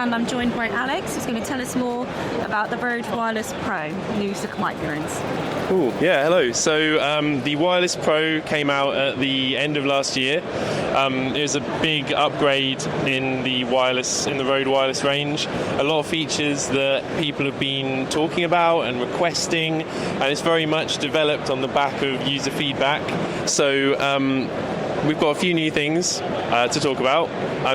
stand, I'm joined by Alex, who's going to tell us more about the Rode Wireless Pro new microphones. Cool. Yeah, hello. So the Wireless Pro came out at the end of last year. It was a big upgrade in the Rode Wireless range. A lot of features that people have been talking about and requesting, and it's very much developed on the back of user feedback. So we've got a few new things to talk about.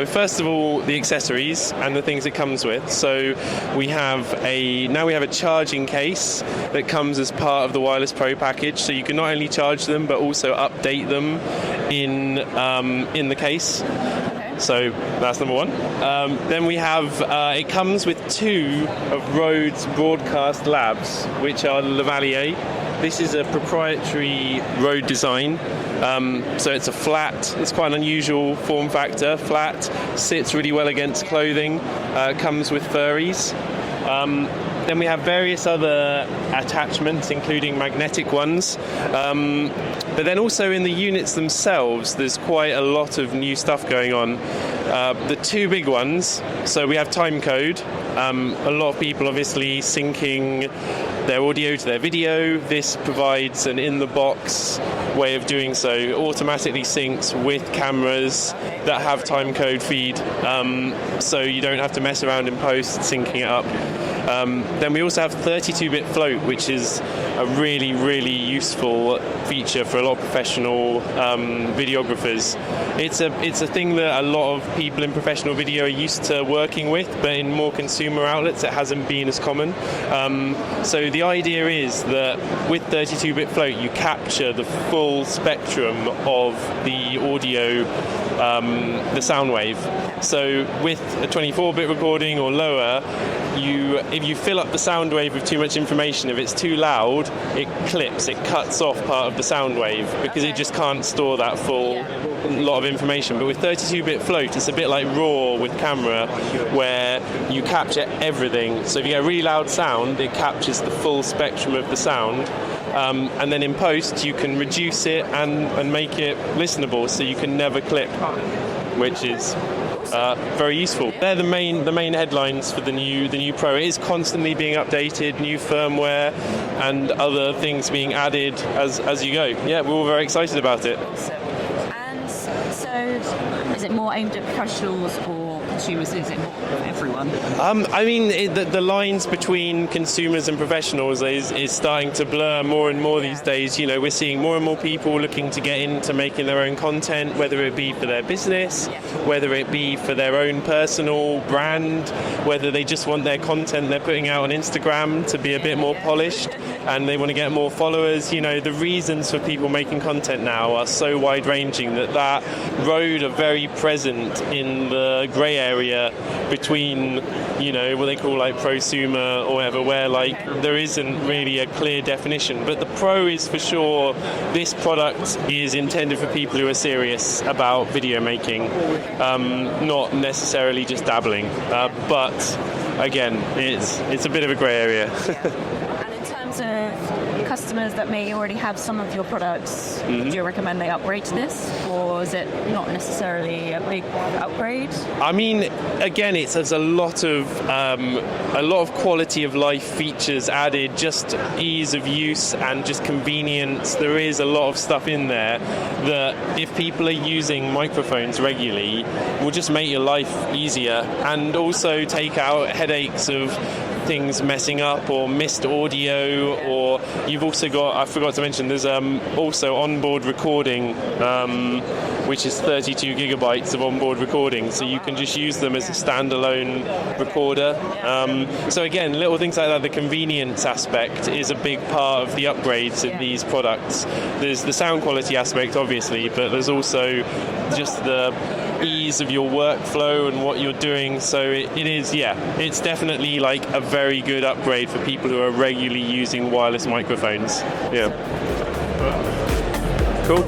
First of all, the accessories and the things it comes with. So we have a charging case that comes as part of the Wireless Pro package. So you can not only charge them but also update them in the case. So that's number one. Then we have, it comes with two of Rode's broadcast labs, which are the lavalier. This is a proprietary Rode design. So it's it's quite an unusual form factor, flat, sits really well against clothing, comes with furries. Then we have various other attachments, including magnetic ones. But then also in the units themselves, there's quite a lot of new stuff going on. The two big ones, so we have Timecode. A lot of people obviously syncing their audio to their video. This provides an in-the-box way of doing so. It automatically syncs with cameras that have Timecode feed, so you don't have to mess around in post syncing it up. Then we also have 32-bit float, which is a really, really useful feature for a lot of professional videographers. It's a thing that a lot of people in professional video are used to working with, but in more consumer outlets it hasn't been as common. So the idea is that with 32-bit float you capture the full spectrum of the audio, the sound wave. So with a 24-bit recording or lower, if you fill up the sound wave with too much information, if it's too loud, it cuts off part of the sound wave because it just can't store that full lot of information. But with 32-bit float, it's a bit like RAW with camera, where you capture everything. So if you get a really loud sound, it captures the full spectrum of the sound. And then in post, you can reduce it and make it listenable, so you can never clip, which is very useful. They're the main headlines for the new Pro. It is constantly being updated, new firmware and other things being added as you go. Yeah, we're all very excited about it. And so, is it more aimed at professionals or consumers? Is it more for everyone? I mean, the lines between consumers and professionals is starting to blur more and more these days. You know, we're seeing more and more people looking to get into making their own content, whether it be for their business, whether it be for their own personal brand, whether they just want their content they're putting out on Instagram to be a bit more polished and they want to get more followers. You know, the reasons for people making content now are so wide-ranging that Rode are very present in the grey area between, you know, what they call like prosumer or whatever, where like there isn't really a clear definition. But the Pro is for sure, this product is intended for people who are serious about video making, not necessarily just dabbling. But again, it's a bit of a grey area. And in terms of customers that may already have some of your products, do you recommend they upgrade to this, or is it not necessarily a big upgrade? I mean, again, there's a lot of quality of life features added, just ease of use and just convenience. There is a lot of stuff in there that, if people are using microphones regularly, will just make your life easier and also take out headaches of things messing up or missed audio. Or you've also got, I forgot to mention, there's also onboard recording, which is 32 gigabytes of onboard recording, so you can just use them as a standalone recorder. So again, little things like that. The convenience aspect is a big part of the upgrades of these products. There's the sound quality aspect, obviously, but there's also just the ease of your workflow and what you're doing. So it's definitely like a very good upgrade for people who are regularly using wireless microphones. Yeah. Cool.